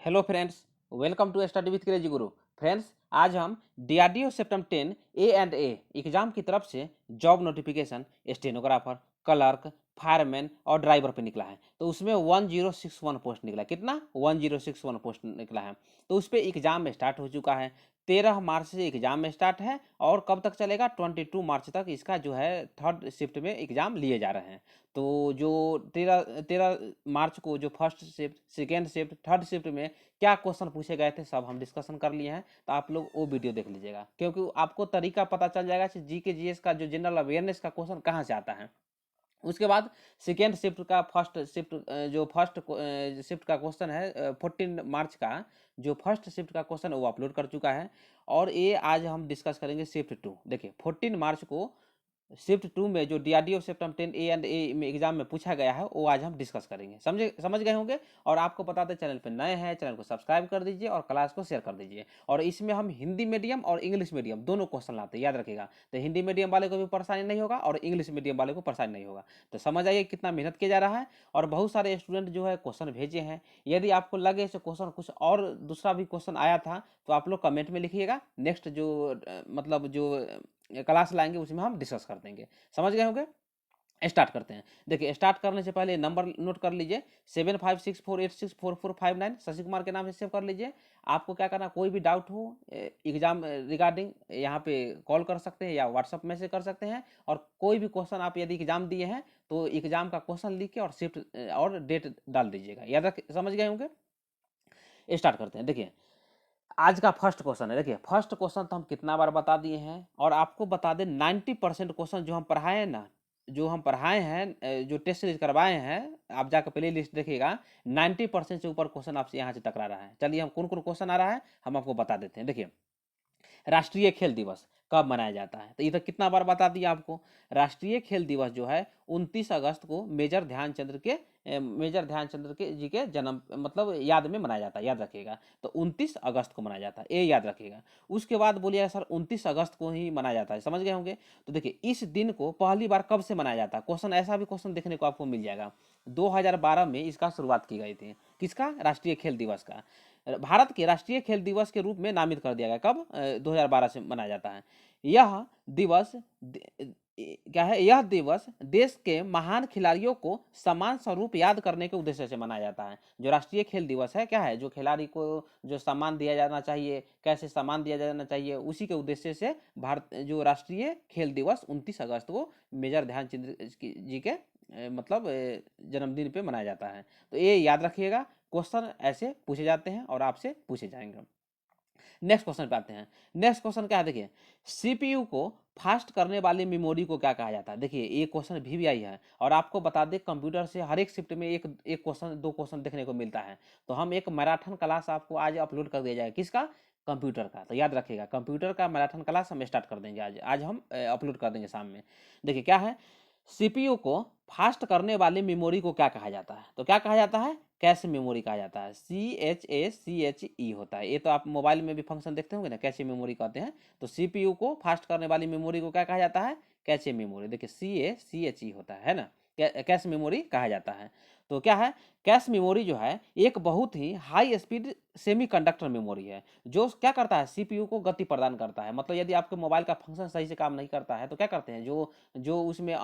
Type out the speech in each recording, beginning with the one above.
Hello friends, welcome to study with crazy guru. Friends, आज हम DRDO September 10 ए exam की तरफ से job notification stenographer, clerk, fireman और ड्राइवर पे निकला है। तो उसमें 1061 पोस्ट निकला। कितना? 1061 पोस्ट निकला है। तो उस पर एग्जाम स्टार्ट हो चुका है। 13 मार्च से एग्जाम स्टार्ट है और कब तक चलेगा? 22 मार्च तक इसका जो है थर्ड शिफ्ट में एग्जाम लिए जा रहे हैं। तो जो 13 मार्च को जो first shift, second shift, third shift में क्या क्वेश्चन पूछे गए थे सब हम डिस्कशन कर लिए हैं। तो आप लोग वो वीडियो देख लीजिएगा, क्योंकि आपको तरीका पता चल जाएगा कि जी के जीएस का जो जनरल अवेयरनेस का क्वेश्चन कहाँ से आता है। उसके बाद सेकेंड शिफ्ट का फर्स्ट शिफ्ट, जो फर्स्ट शिफ्ट का क्वेश्चन है 14 मार्च का, जो फर्स्ट शिफ्ट का क्वेश्चन है वो अपलोड कर चुका है। और ये आज हम डिस्कस करेंगे शिफ्ट 2। देखिए 14 मार्च को शिफ्ट 2 में जो डीआरडीओ सेप्टेम्बर 10 ए में एग्जाम में पूछा गया है वो आज हम डिस्कस करेंगे। समझ गए होंगे। और आपको बता दें, चैनल पर नए हैं, चैनल को सब्सक्राइब कर दीजिए और क्लास को शेयर कर दीजिए। और इसमें हम हिंदी मीडियम और इंग्लिश मीडियम दोनों क्वेश्चन लाते हैं, याद रखिएगा। तो हिंदी मीडियम वाले को भी परेशानी नहीं होगा और इंग्लिश मीडियम वाले को परेशानी नहीं होगा। तो समझ आइए कितना मेहनत किया जा रहा है। और बहुत सारे स्टूडेंट जो है क्वेश्चन भेजे हैं। यदि आपको लगे इसे क्वेश्चन कुछ और दूसरा भी क्वेश्चन आया था तो आप लोग कमेंट में लिखिएगा। नेक्स्ट जो मतलब जो क्लास लाएंगे उसमें हम डिस्कस कर देंगे। समझ गए होंगे। स्टार्ट करते हैं। देखिए स्टार्ट करने से पहले नंबर नोट कर लीजिए, 7564864459 शशि कुमार के नाम से सेव कर लीजिए। आपको क्या करना, कोई भी डाउट हो एग्जाम रिगार्डिंग, यहाँ पे कॉल कर सकते हैं या व्हाट्सअप मैसेज कर सकते हैं। और कोई भी क्वेश्चन आप यदि एग्जाम दिए हैं तो एग्जाम का क्वेश्चन लिख के और शिफ्ट और डेट डाल दीजिएगा। याद रख, समझ गए होंगे। स्टार्ट करते हैं। देखिए आज का फर्स्ट क्वेश्चन है। देखिए फर्स्ट क्वेश्चन तो हम कितना बार बता दिए हैं और आपको बता दें 90% क्वेश्चन जो हम पढ़ाए हैं ना, जो हम पढ़ाए हैं, जो टेस्ट सीरीज करवाए हैं, आप जाकर प्ले लिस्ट देखिएगा। 90% से ऊपर क्वेश्चन आपसे यहाँ से टकरा रहा है। चलिए हम कौन कौन क्वेश्चन आ रहा है हम आपको बता देते हैं। देखिए राष्ट्रीय खेल दिवस कब मनाया जाता है? तो ये तो कितना बार बता दिया आपको। राष्ट्रीय खेल दिवस जो है 29 अगस्त को मेजर ध्यानचंद्र के जी के जन्म मतलब याद में मनाया जाता है। याद रखिएगा। तो 29 अगस्त को मनाया जाता है, ये याद रखिएगा। उसके बाद बोलिएगा सर 29 अगस्त को ही मनाया जाता है, समझ गए होंगे। तो देखिए इस दिन को पहली बार कब से मनाया जाता है, क्वेश्चन ऐसा भी क्वेश्चन देखने को आपको मिल जाएगा। 2012 में इसका शुरुआत की गई थी। किसका? राष्ट्रीय खेल दिवस का। भारत के राष्ट्रीय खेल दिवस के रूप में नामित कर दिया गया। कब? 2012 से मनाया जाता है। यह दिवस क्या है? यह दिवस देश के महान खिलाड़ियों को समान स्वरूप याद करने के उद्देश्य से मनाया जाता है। जो राष्ट्रीय खेल दिवस है क्या है? जो खिलाड़ी को जो सम्मान दिया जाना चाहिए, कैसे सम्मान दिया जाना चाहिए, उसी के उद्देश्य से भारत जो राष्ट्रीय खेल दिवस 29 अगस्त को मेजर ध्यानचंद जी के मतलब जन्मदिन पे मनाया जाता है। तो ये याद रखिएगा। क्वेश्चन ऐसे पूछे जाते हैं और आपसे पूछे जाएंगे। नेक्स्ट क्वेश्चन पे आते हैं। नेक्स्ट क्वेश्चन क्या है? देखिए सीपीयू को फास्ट करने वाली मेमोरी को क्या कहा जाता है? देखिए ये क्वेश्चन भी आई है और आपको बता दें कंप्यूटर से हर एक शिफ्ट में एक एक क्वेश्चन, दो क्वेश्चन देखने को मिलता है। तो हम एक मैराथन क्लास आपको आज अपलोड कर दिया जाएगा। किसका? कंप्यूटर का। तो याद रखिएगा कंप्यूटर का मैराथन क्लास हम स्टार्ट कर देंगे आज हम अपलोड कर देंगे शाम में। देखिए क्या है, सीपीयू को फास्ट करने वाली मेमोरी को क्या कहा जाता है? तो क्या कहा जाता है? कैश मेमोरी कहा जाता है। CHACHE होता है। ये तो आप मोबाइल में भी फंक्शन देखते होंगे ना, कैशे मेमोरी कहते हैं। तो सीपीयू को फास्ट करने वाली मेमोरी को क्या कहा जाता है? Cache memory. देखिए CACHE होता है ना, कैश मेमोरी कहा जाता है। तो क्या है, कैश मेमोरी जो है एक बहुत ही हाई स्पीड सेमीकंडक्टर मेमोरी है, जो क्या करता है? सीपीयू को गति प्रदान करता है। मतलब यदि आपके मोबाइल का फंक्शन सही से काम नहीं करता है तो क्या करते हैं, जो जो उसमें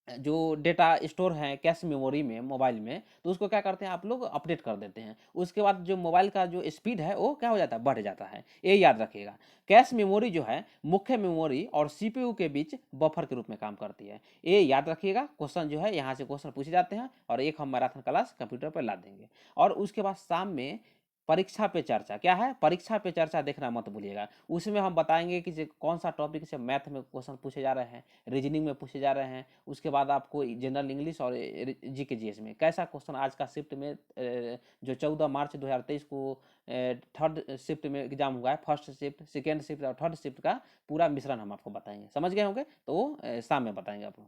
जो डेटा स्टोर है कैश मेमोरी में मोबाइल में, तो उसको क्या करते हैं आप लोग? अपडेट कर देते हैं। उसके बाद जो मोबाइल का जो स्पीड है वो क्या हो जाता है? बढ़ जाता है। ये याद रखिएगा। कैश मेमोरी जो है मुख्य मेमोरी और सीपीयू के बीच बफर के रूप में काम करती है। ये याद रखिएगा। क्वेश्चन जो है यहाँ से क्वेश्चन पूछे जाते हैं और एक हम मैराथन क्लास कंप्यूटर पर ला देंगे। और उसके बाद शाम में परीक्षा पे चर्चा। क्या है? परीक्षा पे चर्चा देखना मत भूलिएगा। उसमें हम बताएंगे कि कौन सा टॉपिक से मैथ में क्वेश्चन पूछे जा रहे हैं, रीजनिंग में पूछे जा रहे हैं। उसके बाद आपको जनरल इंग्लिश और जीके जीएस में कैसा क्वेश्चन आज का शिफ्ट में जो 14 मार्च 2023 को थर्ड शिफ्ट में एग्जाम हुआ है, फर्स्ट शिफ्ट, सेकेंड शिफ्ट और थर्ड शिफ्ट का पूरा मिश्रण हम आपको बताएंगे। समझ गए होंगे। तो वो शाम में बताएंगे आपको।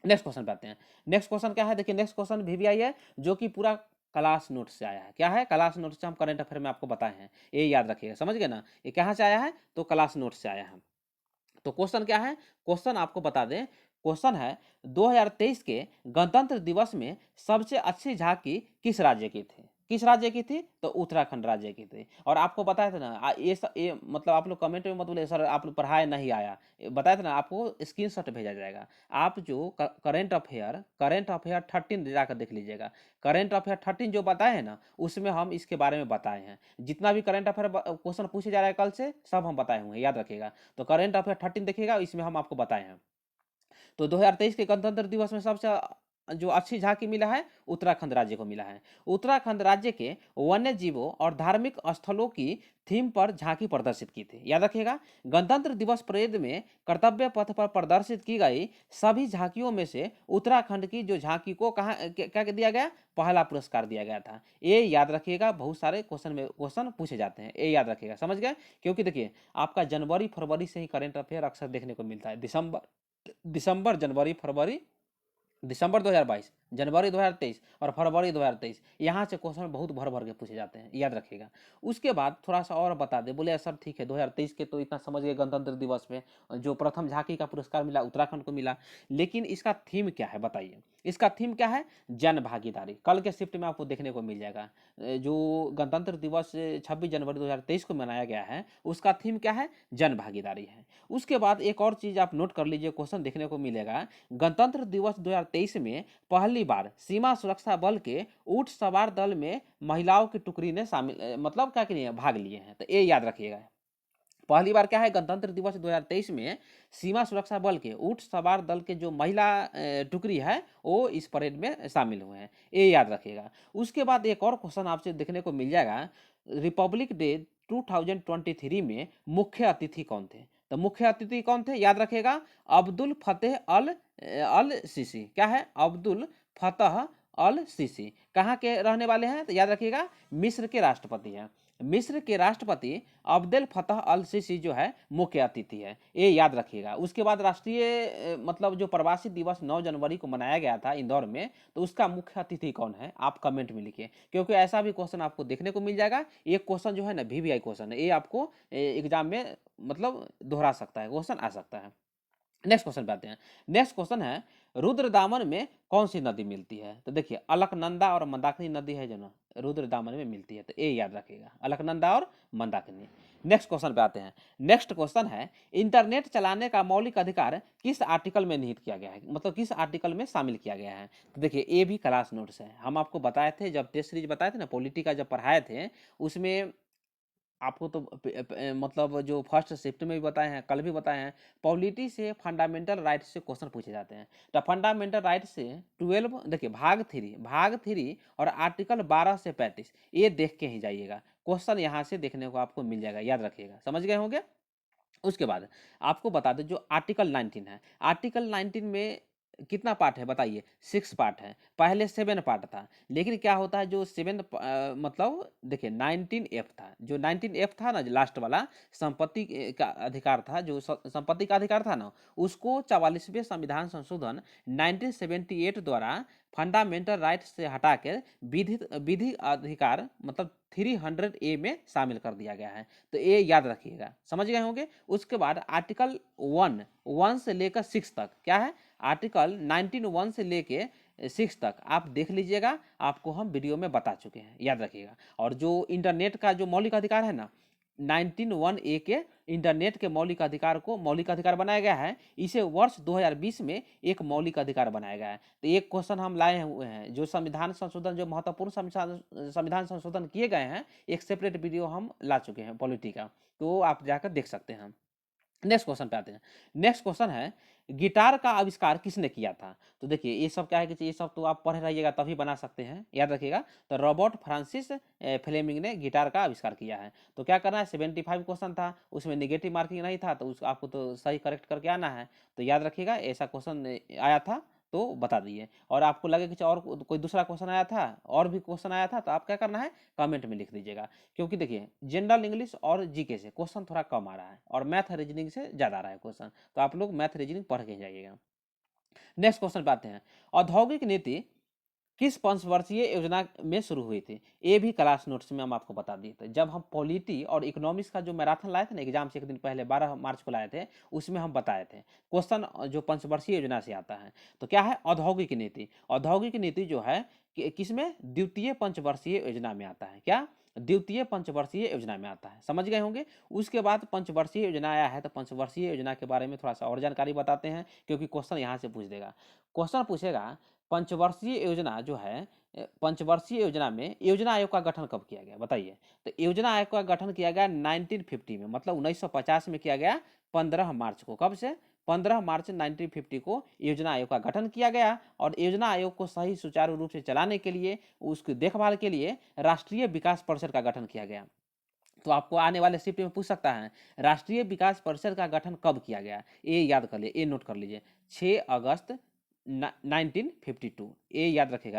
नेक्स्ट क्वेश्चन पे आते हैं। नेक्स्ट क्वेश्चन क्या है? देखिए नेक्स्ट क्वेश्चन VVI है, जो कि पूरा क्लास नोट से आया है। क्या है? क्लास नोट से हम करंट अफेयर में आपको बताए हैं। ये याद रखिएगा। समझ गए ना। ये कहाँ से आया है? तो क्लास नोट से आया है। तो क्वेश्चन क्या है? क्वेश्चन आपको बता दें। क्वेश्चन है 2023 के गणतंत्र दिवस में सबसे अच्छी झांकी किस राज्य की थी? किस राज्य की थी? तो उत्तराखंड राज्य की थी। और आपको बताया था ना ये मतलब आप लोग कमेंट में मत बोले सर आप लोग पढ़ाए नहीं आया, बताया था ना आपको स्क्रीनशॉट भेजा जाएगा। आप जो करंट अफेयर 13 जाकर देख लीजिएगा। करंट अफेयर 13 जो बताए हैं ना, उसमें हम इसके बारे में बताए हैं। जितना भी करंट अफेयर क्वेश्चन पूछे जा रहा है कल से, सब हम बताए हुए हैं, याद रखिएगा। तो करंट अफेयर 13 देखिएगा, इसमें हम आपको बताए हैं। तो 2023 के गणतंत्र दिवस में सबसे जो अच्छी झांकी मिला है, उत्तराखंड राज्य को मिला है। उत्तराखंड राज्य के वन्य जीवों और धार्मिक स्थलों की थीम पर झांकी प्रदर्शित की थी, याद रखिएगा। गणतंत्र दिवस परेड में कर्तव्य पथ पर प्रदर्शित की गई सभी झांकियों में से उत्तराखंड की जो झांकी को कहा क्या दिया गया, पहला पुरस्कार दिया गया था। ये याद रखिएगा, बहुत सारे क्वेश्चन पूछे जाते हैं, ये याद रखिएगा, समझ गए। क्योंकि देखिए आपका जनवरी फरवरी से ही करंट अफेयर अक्सर देखने को मिलता है। दिसंबर जनवरी फरवरी, दिसंबर 2022, जनवरी 2023 और फरवरी 2023, यहाँ से क्वेश्चन बहुत भर भर के पूछे जाते हैं, याद रखिएगा। उसके बाद थोड़ा सा और बता दे, बोले सर ठीक है 2023 के तो इतना समझ गए, गणतंत्र दिवस में जो प्रथम झांकी का पुरस्कार मिला उत्तराखंड को मिला, लेकिन इसका थीम क्या है बताइए। इसका थीम क्या है? जन भागीदारी। कल के शिफ्ट में आपको देखने को मिल जाएगा। जो गणतंत्र दिवस 26 जनवरी 2023 को मनाया गया है, उसका थीम क्या है? जन भागीदारी है। उसके बाद एक और चीज आप नोट कर लीजिए, क्वेश्चन देखने को मिलेगा। गणतंत्र दिवस 2023 में पहली बार सीमा सुरक्षा बल के ऊंट सवार दल में महिलाओं की टुकड़ी ने शामिल मतलब क्या किए हैं, भाग लिए हैं। तो ये याद रखिएगा, पहली बार क्या है, गणतंत्र दिवस 2023 में सीमा सुरक्षा बल के ऊंट सवार दल के जो महिला टुकड़ी है वो इस परेड में शामिल हुए हैं, ये याद रखिएगा। उसके बाद एक और क्वेश्चन आपसे देखने को मिल जाएगा। रिपब्लिक डे 2023 में मुख्य अतिथि कौन थे? तो मुख्य अतिथि कौन थे, याद रखिएगा। अब्दुल फतेह अल सीसी। क्या है? अब्दुल फतेह अल सीसी। कहाँ के रहने वाले हैं? तो याद रखिएगा, मिस्र के राष्ट्रपति हैं। मिस्र के राष्ट्रपति अब्देल फतह अल सीसी जो है मुख्य अतिथि है, ये याद रखिएगा। उसके बाद राष्ट्रीय मतलब जो प्रवासी दिवस 9 जनवरी को मनाया गया था इंदौर में, तो उसका मुख्य अतिथि कौन है, आप कमेंट में लिखिए, क्योंकि ऐसा भी क्वेश्चन आपको देखने को मिल जाएगा। ये क्वेश्चन जो है ना वीवीआई क्वेश्चन है, ये आपको एग्जाम में मतलब दोहरा सकता है, क्वेश्चन आ सकता है। नेक्स्ट क्वेश्चन पे आते हैं। नेक्स्ट क्वेश्चन है, रुद्रदामन में कौन सी नदी मिलती है? तो देखिए अलकनंदा और मंदाकिनी नदी है जो ना रुद्रदामन में मिलती है, तो ये याद रखिएगा, अलकनंदा और मंदाकिनी। नेक्स्ट क्वेश्चन पे आते हैं। नेक्स्ट क्वेश्चन है, इंटरनेट चलाने का मौलिक अधिकार किस आर्टिकल में निहित किया गया है, मतलब किस आर्टिकल में शामिल किया गया है? तो देखिए ये भी क्लास नोट्स है, हम आपको बताए थे जब टेस्ट सीरीज बताए थे ना, पॉलिटी का जब पढ़ाए थे, उसमें आपको तो मतलब जो फर्स्ट शिफ्ट में भी बताए हैं, कल भी बताए हैं, पॉलिटी से फंडामेंटल राइट से क्वेश्चन पूछे जाते हैं। तो फंडामेंटल राइट से 12 देखिए भाग 3 और आर्टिकल 12 से 35 ये देख के ही जाइएगा, क्वेश्चन यहाँ से देखने को आपको मिल जाएगा, याद रखिएगा, समझ गए होंगे। उसके बाद आपको बता दें जो आर्टिकल 19 है, आर्टिकल 19 में कितना पार्ट है बताइए? 6 पार्ट है। पहले 7 पार्ट था, लेकिन क्या होता है जो 7 मतलब देखिए 19F था, जो 19F था ना, जो लास्ट वाला संपत्ति का अधिकार था, जो संपत्ति का अधिकार था ना, उसको 44वें संविधान संशोधन 1978 द्वारा फंडामेंटल राइट से हटा के विधि विधि अधिकार मतलब 300A में शामिल कर दिया गया है। तो ये याद रखिएगा, समझ गए होंगे। उसके बाद आर्टिकल 1 से लेकर 6 तक क्या है, आर्टिकल 19(1) से लेके 6 तक आप देख लीजिएगा, आपको हम वीडियो में बता चुके हैं, याद रखिएगा। और जो इंटरनेट का जो मौलिक अधिकार है ना, 19(1)A के इंटरनेट के मौलिक अधिकार को मौलिक अधिकार बनाया गया है, इसे वर्ष 2020 में एक मौलिक अधिकार बनाया गया है। तो एक क्वेश्चन हम लाए हुए हैं, जो संविधान संशोधन, जो महत्वपूर्ण संविधान संशोधन किए गए हैं, एक सेपरेट वीडियो हम ला चुके हैं पॉलिटी का, तो आप जाकर देख सकते हैं। नेक्स्ट क्वेश्चन पे आते हैं। नेक्स्ट क्वेश्चन है, गिटार का आविष्कार किसने किया था? तो देखिए ये सब क्या है कि ये सब तो आप पढ़ रहिएगा तभी बना सकते हैं, याद रखिएगा। तो रॉबर्ट फ्रांसिस फ्लेमिंग ने गिटार का आविष्कार किया है। तो क्या करना है, 75 क्वेश्चन था, उसमें निगेटिव मार्किंग नहीं था, तो उसको आपको तो सही करेक्ट करके आना है। तो याद रखिएगा ऐसा क्वेश्चन आया था, तो बता दिए। और आपको लगे कि और कोई दूसरा क्वेश्चन आया था, और भी क्वेश्चन आया था, तो आप क्या करना है, कमेंट में लिख दीजिएगा। क्योंकि देखिए जनरल इंग्लिश और जीके से क्वेश्चन थोड़ा कम आ रहा है, और मैथ रीजनिंग से ज़्यादा आ रहा है क्वेश्चन, तो आप लोग मैथ रीजनिंग पढ़ के जाइएगा। नेक्स्ट क्वेश्चन पे आते हैं। औद्योगिक नीति किस पंचवर्षीय योजना में शुरू हुई थी? ये भी क्लास नोट्स में हम आपको बता दिए थे। जब हम पॉलिटी और इकोनॉमिक्स का जो मैराथन लाए थे ना एग्जाम से एक दिन पहले 12 मार्च को लाए थे, उसमें हम बताए थे क्वेश्चन जो पंचवर्षीय योजना से आता है। तो क्या है? औद्योगिक नीति। औद्योगिक नीति जो है किसमें? द्वितीय पंचवर्षीय योजना में आता है। क्या? द्वितीय पंचवर्षीय योजना में आता है। समझ गए होंगे। उसके बाद पंचवर्षीय योजना आया है, तो पंचवर्षीय योजना के बारे में थोड़ा सा और जानकारी बताते हैं, क्योंकि क्वेश्चन यहाँ से पूछ देगा। क्वेश्चन पूछेगा पंचवर्षीय योजना जो है, पंचवर्षीय योजना में योजना आयोग का गठन कब किया गया? बताइए। तो योजना आयोग का गठन किया गया 1950 में, मतलब 1950 में किया गया, 15 मार्च को। कब से? 15 मार्च 1950 को योजना आयोग का गठन किया गया। और योजना आयोग को सही सुचारू रूप से चलाने के लिए, उसकी देखभाल के लिए राष्ट्रीय विकास परिषद का गठन किया गया। तो आपको आने वाले शिफ्ट में पूछ सकता है राष्ट्रीय विकास परिषद का गठन कब किया गया? ये याद कर लीजिए, ये नोट कर लीजिए, 6 अगस्त 1952। ये याद रखिएगा,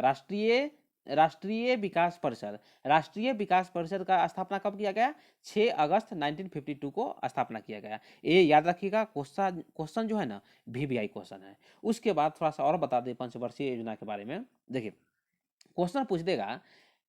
राष्ट्रीय विकास परिषद। राष्ट्रीय विकास परिषद का स्थापना कब किया गया? 6 अगस्त 1952 को स्थापना किया गया। ये याद रखिएगा। क्वेश्चन जो है ना VVI क्वेश्चन है। उसके बाद थोड़ा सा और बता दें पंचवर्षीय योजना के बारे में। देखिए क्वेश्चन पूछ देगा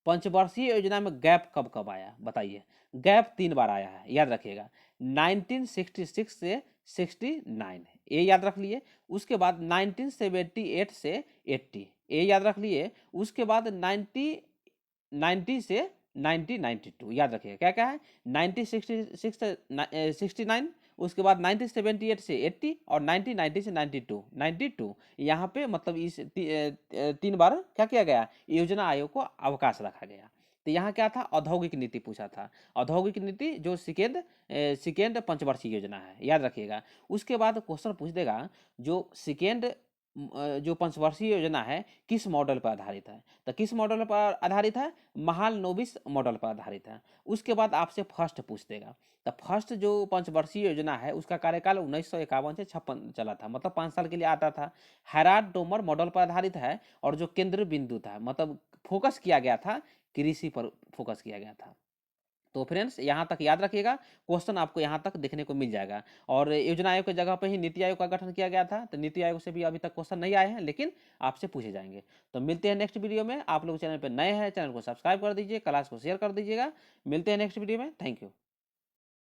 पंचवर्षीय योजना में गैप कब कब आया? बताइए। गैप 3 बार आया है, याद रखिएगा, 1966 से 69, ये याद रख लिए। उसके बाद 1978 से 80, ये याद रख लिए। उसके बाद 90 से 1992, याद रखिएगा। क्या क्या है? 1966 से 69, उसके बाद 1978 से 80 और 1990 से 92। यहाँ पे मतलब इस 3 बार क्या किया गया? योजना आयोग को अवकाश रखा गया। तो यहाँ क्या था? औद्योगिक नीति पूछा था। औद्योगिक नीति जो सेकेंड पंचवर्षीय योजना है, याद रखिएगा। उसके बाद क्वेश्चन पूछ देगा जो जो पंचवर्षीय योजना है किस मॉडल पर आधारित है? तो किस मॉडल पर आधारित है? महालनोबिस मॉडल पर आधारित है। उसके बाद आपसे फर्स्ट पूछ देगा। तो फर्स्ट जो पंचवर्षीय योजना है उसका कार्यकाल 1951 से 56 चला था, मतलब 5 साल के लिए आता था। हैराड डोमर मॉडल पर आधारित है, और जो केंद्र बिंदु था, मतलब फोकस किया गया था, कृषि पर फोकस किया गया था। तो फ्रेंड्स यहाँ तक याद रखिएगा, क्वेश्चन आपको यहाँ तक देखने को मिल जाएगा। और योजना आयोग की जगह पे ही नीति आयोग का गठन किया गया था। तो नीति आयोग से भी अभी तक क्वेश्चन नहीं आए हैं, लेकिन आपसे पूछे जाएंगे। तो मिलते हैं नेक्स्ट वीडियो में। आप लोग चैनल पर नए हैं, चैनल को सब्सक्राइब कर दीजिए, क्लास को शेयर कर दीजिएगा। मिलते हैं नेक्स्ट वीडियो में। Thank you.